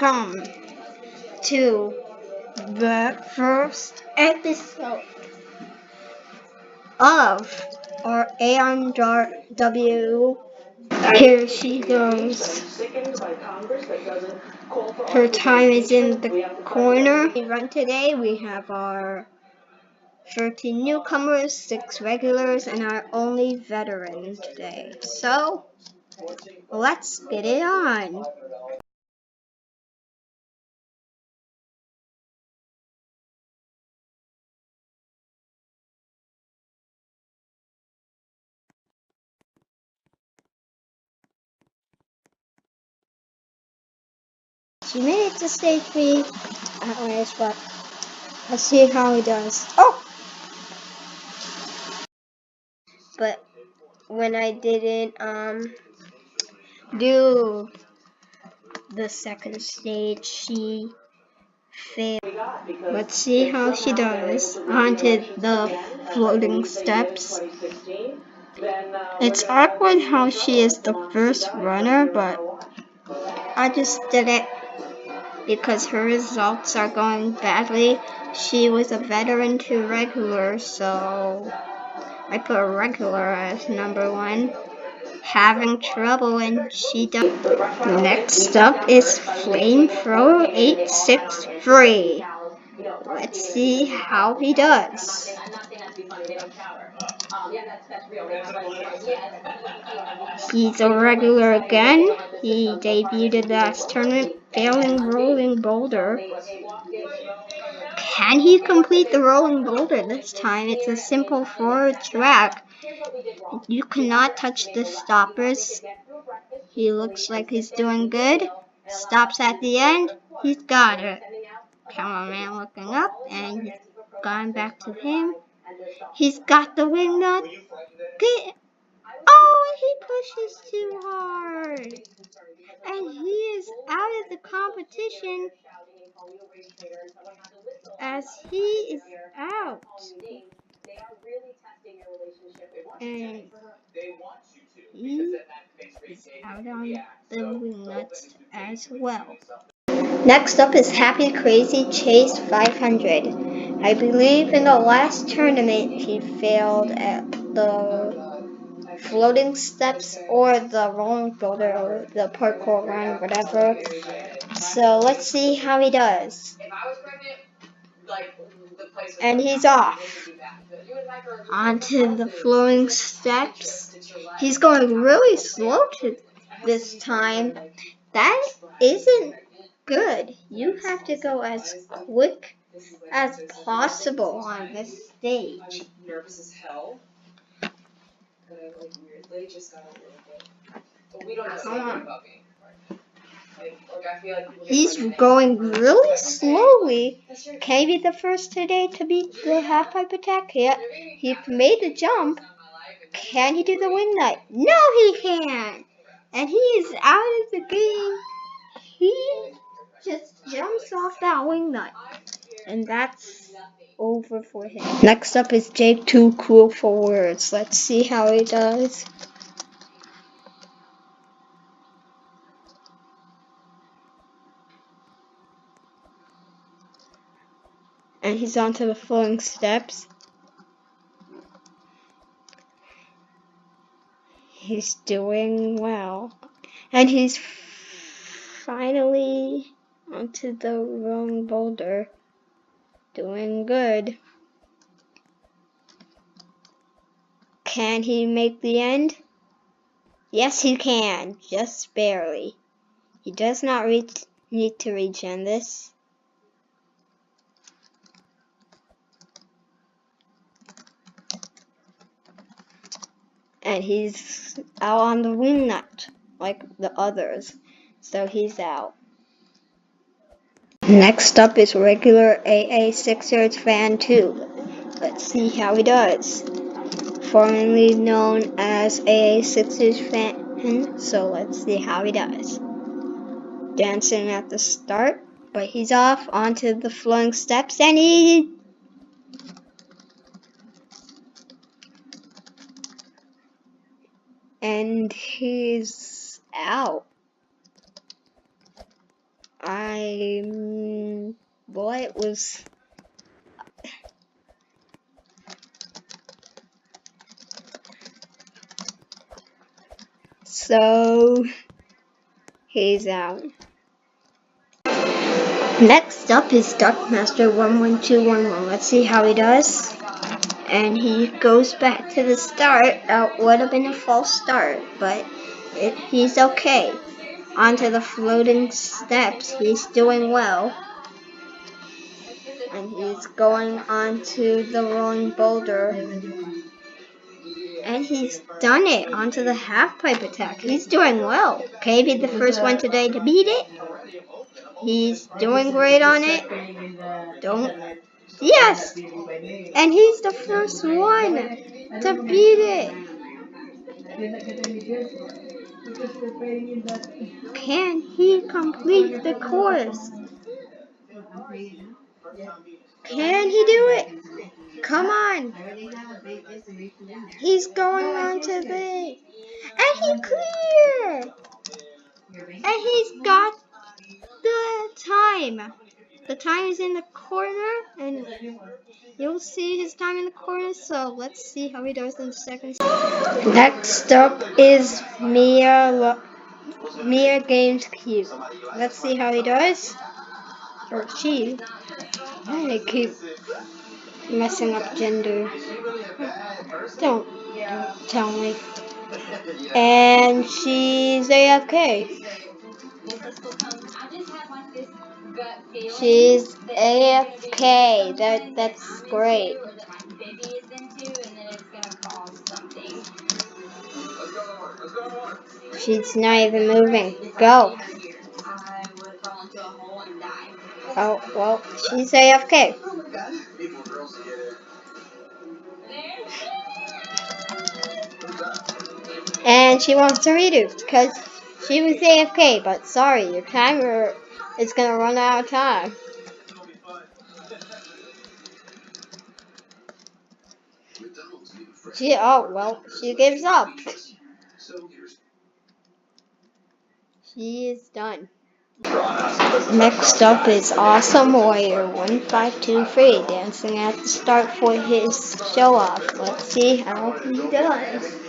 welcome to the first episode of our ARNW. Here she goes. Her time is in the corner. We run today. We have our 13 newcomers, 6 regulars, and our only veteran today. So, let's get it on. She made it to stage 3 at last, but let's see how he does. Oh! But when I didn't do the second stage, she failed. Let's see how she does. Onto the floating steps. It's awkward how she is the first runner, but I just did it because her results are going badly. She was a veteran to regular, so I put a regular as number 1. Having trouble, and she does. Next up is Flamethrower 863. Let's see how he does. He's a regular again. He debuted at last tournament, failing rolling boulder. Can he complete the rolling boulder this time? It's a simple forward track. You cannot touch the stoppers. He looks like he's doing good. Stops at the end. He's got it. Cameraman looking up, and he's gone back to him. He's got the wing nut. Oh, he pushes too hard. And he is out of the competition as he is out. And he is out on the wing nuts as well. Next up is Happy Crazy Chase 500. I believe in the last tournament he failed at the floating steps or the rolling boulder or the parkour run, whatever. So let's see how he does. And he's off. Onto the floating steps. He's going really slow this time. That isn't good. You have to go as quick as possible on this stage. Come on. He's going really slowly. Can he be the first today to beat the half-pipe attack? Yeah, he made the jump. Can he do the wing nut? No, he can't. And he is out of the game. He just jumps off that wing nut. And that's over for him. Next up is Jake Too Cool for Words. Let's see how he does. And he's onto the floating steps. He's doing well. And he's finally onto the rolling boulder. Doing good. Can he make the end? Yes, he can. Just barely. He does not need to regen this. And he's out on the wing nut, like the others. So he's out. Next up is regular AA Sixers fan 2. Let's see how he does. Formerly known as AA Sixers fan, so let's see how he does. Dancing at the start, but he's off onto the flowing steps, and he's out. Well, it was. So, he's out. Next up is Duct Master 11211. Let's see how he does. And he goes back to the start. That would have been a false start, but he's okay. Onto the floating steps. He's doing well. And he's going onto the rolling boulder. And he's done it onto the half pipe attack. He's doing well. Okay, be the first one today to beat it. He's doing great on it. Yes! And he's the first one to beat it. Can he complete the course? Can he do it? Come on. He's going on to the... And he cleared! And he's got the time. The time is in the corner, and you'll see his time in the corner, so let's see how he does in the second. Next up is Moyer Games Cube. Let's see how he does. Or she. I keep messing up gender. Don't tell me. And she's AFK. She's AFK. That's great. She's not even moving. Go. Oh, well, she's AFK. And she wants to redo because she was AFK, but sorry, your timer is gonna run out of time. She gives up. She is done. Next up is Awesome Moyer 1523 dancing at the start for his show off. Let's see how he does.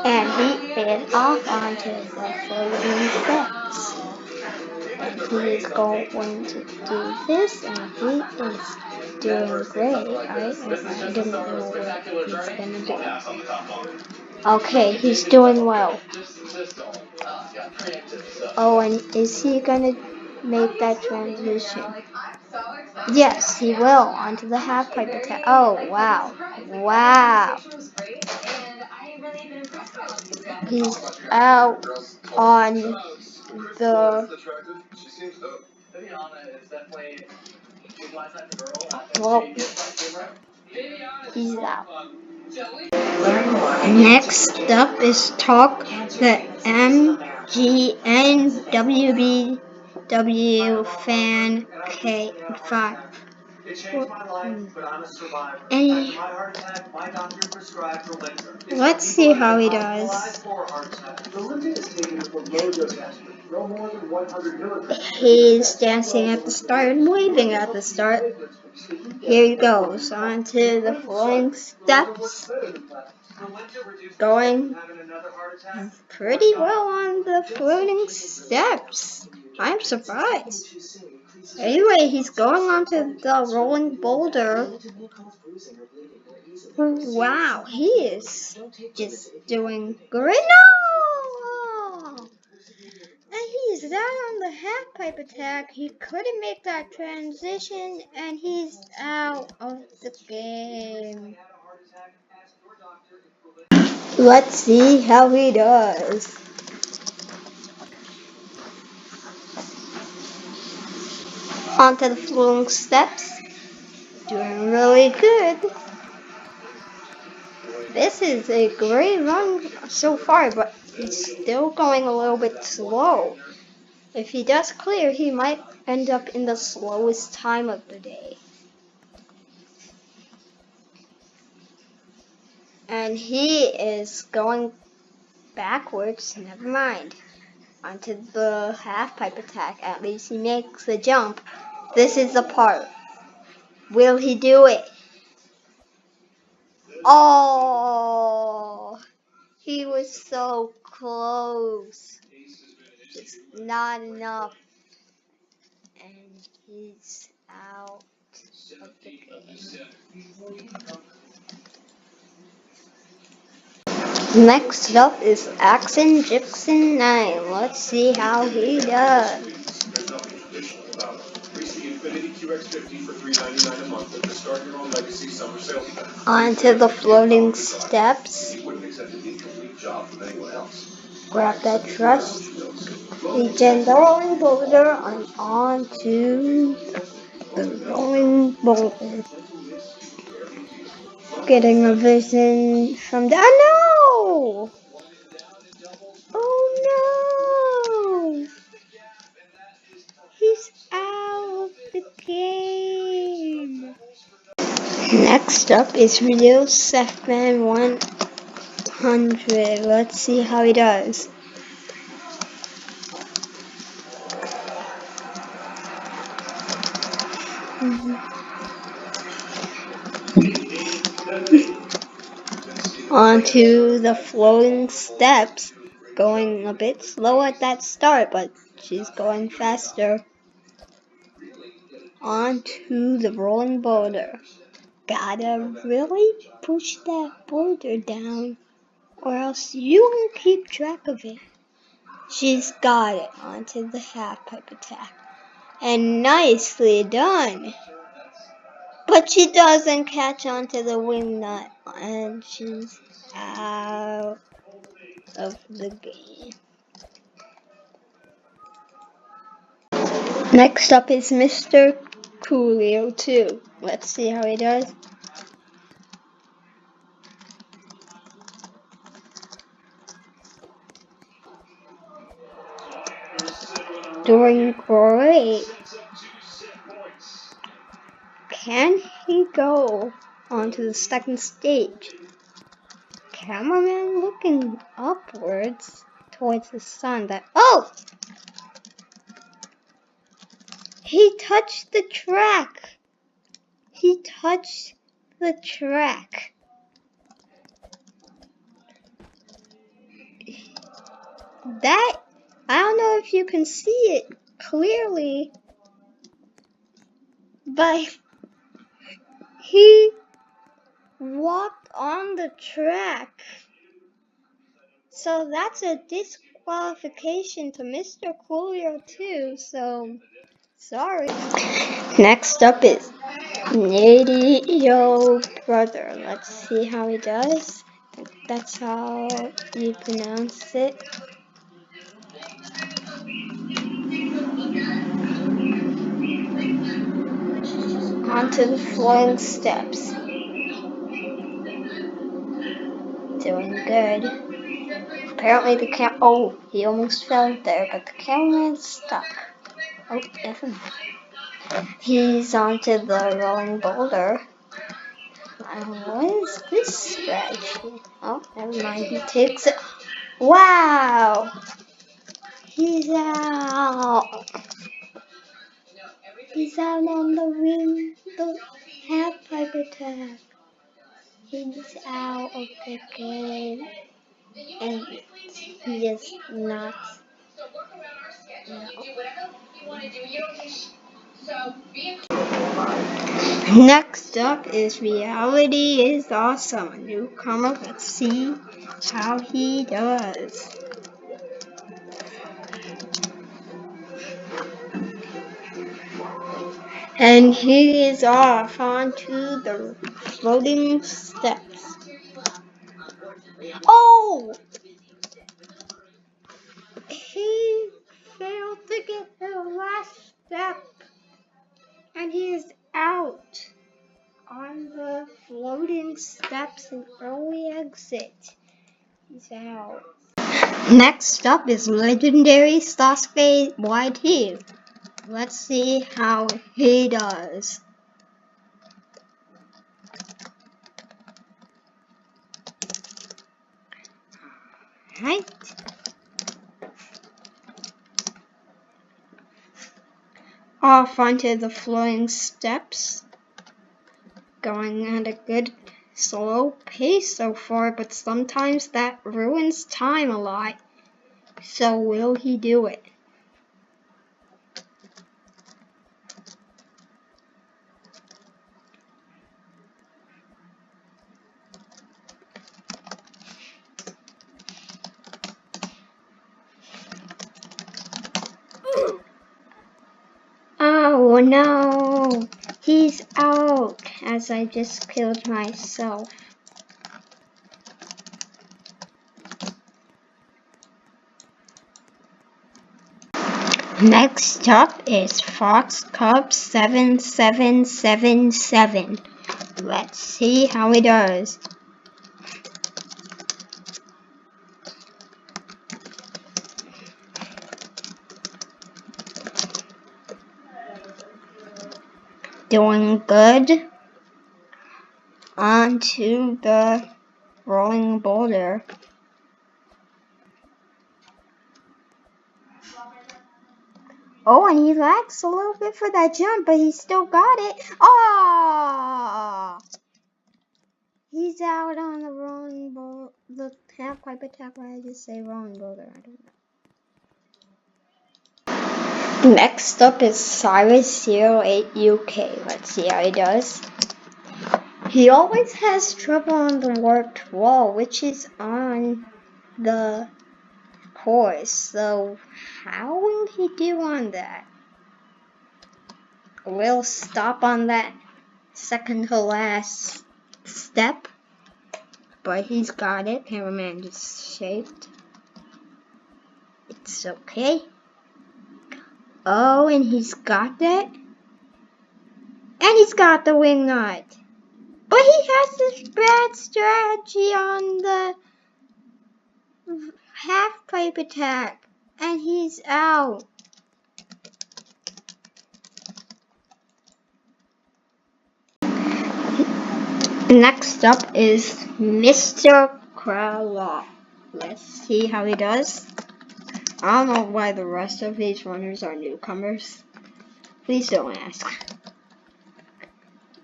And he is off onto the floating steps. And he is going to do this, and he is doing great. I didn't know what he's gonna do. Okay, he's doing well. Oh, and is he gonna make that transition? Yes, he will, onto the half pipe attack. Oh, wow. Wow. He's out on the... Well, he's out. Next up is Talk the MGNWBW Fan K5. And let's see how he does. He's dancing at the start and waving at the start. Here he goes onto the flowing steps. Going pretty well on the floating steps. I'm surprised. Anyway, he's going onto the rolling boulder. Wow, he is just doing great. No! And he's down on the half pipe attack. He couldn't make that transition, and he's out of the game. Let's see how he does. Onto the flowing steps. Doing really good. This is a great run so far, but he's still going a little bit slow. If he does clear, he might end up in the slowest time of the day. And he is going backwards. Never mind. onto the half pipe attack. At least he makes the jump. This is the part. Will he do it? Oh, he was so close. Just not enough. And he's out of the game. Next up is Axon Gypsum 9. Let's see how he does. Onto the floating steps. Grab that truss. Regen the rolling boulder and onto the rolling boulder. Getting a vision from the. Oh no! Oh no! He's out of the game. Next up is Videoset 100. Let's see how he does. Onto the floating steps. Going a bit slow at that start, but she's going faster. Onto the rolling boulder. Gotta really push that boulder down, or else you won't keep track of it. She's got it onto the half pipe attack. And nicely done. But she doesn't catch onto the wing nut, and she's out of the game. Next up is Mr. Coolio 2. Let's see how he does. Doing great. Can he go onto the second stage? Cameraman looking upwards towards the sun. Oh! He touched the track. He touched the track. That, I don't know if you can see it clearly, but he walked on the track. So that's a disqualification to Mr. Coolio too, so sorry. Next up is Nadio Brother. Let's see how he does. That's how you pronounce it. Onto the flowing steps. Doing good. Apparently the oh, he almost fell there, but the cameraman's stuck. Oh, never mind. He's onto the rolling boulder. What is this strategy? Oh, never mind. He takes it. Wow! He's out. He's out on the wing, the half pipe attack. He's out of the game. And he is not. No. Next up is Reality is Awesome, a newcomer. Let's see how he does. And he is off onto the floating steps. Oh! He failed to get the last step. And he is out on the floating steps and early exit. He's out. Next up is legendary Stas YT. Let's see how he does. Right. off onto the flowing steps, going at a good slow pace so far, but sometimes that ruins time a lot. So will he do it? Oh no! He's out as I just killed myself. Next up is Fox Cub 7777. Let's see how he does. Doing good. Onto the rolling boulder. Oh, and he lags a little bit for that jump, but he still got it. Oh! He's out on the rolling boulder. The half pipe attack. Why did I just say rolling boulder? I don't know. Next up is Cyrus CEO UK. Let's see how he does. He always has trouble on the warped wall, which is on the course. So how will he do on that? We'll stop on that second to last step, but he's got it. Cameraman just shaked. It's okay. Oh, and he's got that. And he's got the wing nut. But he has this bad strategy on the half pipe attack. And he's out. Next up is Mr. Crowl. Let's see how he does. I don't know why the rest of these runners are newcomers. Please don't ask.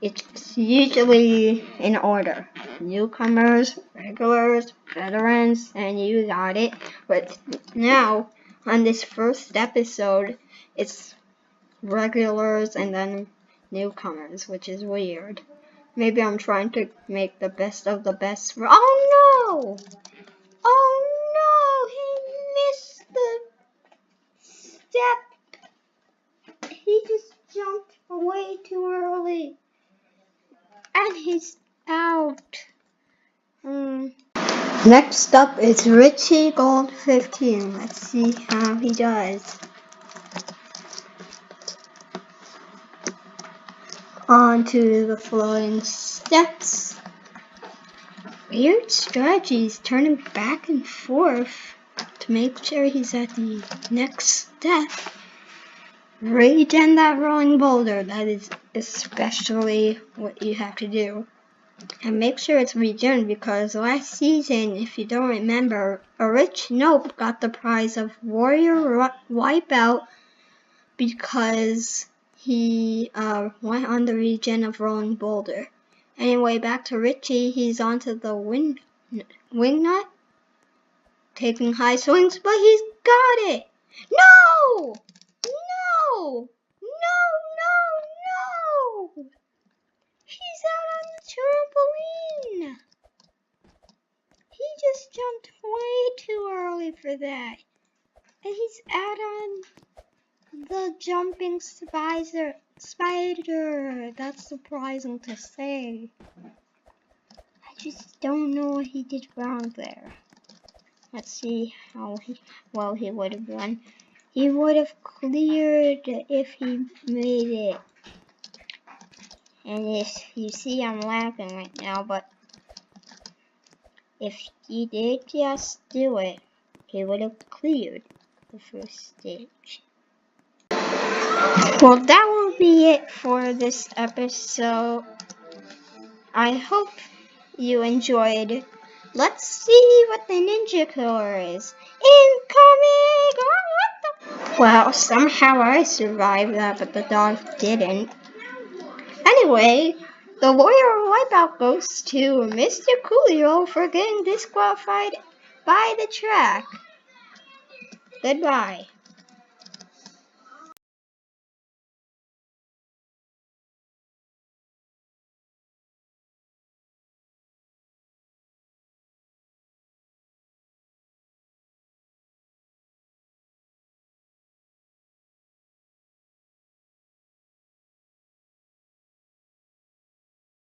It's usually in order. Newcomers, regulars, veterans, and you got it. But now, on this first episode, it's regulars and then newcomers, which is weird. Maybe I'm trying to make the best of the best. Oh no! Oh no! He missed the step. He just jumped way too early. And he's out. Next up is Richie Gold 15. Let's see how he does. Onto the flowing steps. Weird strategies, turning back and forth to make sure he's at the next step. Regen that rolling boulder. That is especially what you have to do. And make sure it's regen, because last season, if you don't remember, a Rich Nope got the prize of Warrior Wipeout because he went on the regen of rolling boulder. Anyway, back to Richie. He's onto the wing nut, taking high swings, but he's got it. No! No! No! No! No! He's out on the trampoline. He just jumped way too early for that. And he's out on the jumping spider. That's surprising to say. I just don't know what he did wrong there. Let's see how well he would have done. He would have cleared if he made it. And if you see, I'm lagging right now, but if he did just do it, he would have cleared the first stage. Well, that will be it for this episode. I hope you enjoyed. Let's see what the Ninja Core is. Incoming! Oh, what the? Well, somehow I survived that, but the dog didn't. Anyway, the lawyer wipeout goes to Mr. Coolio for getting disqualified by the track. Goodbye.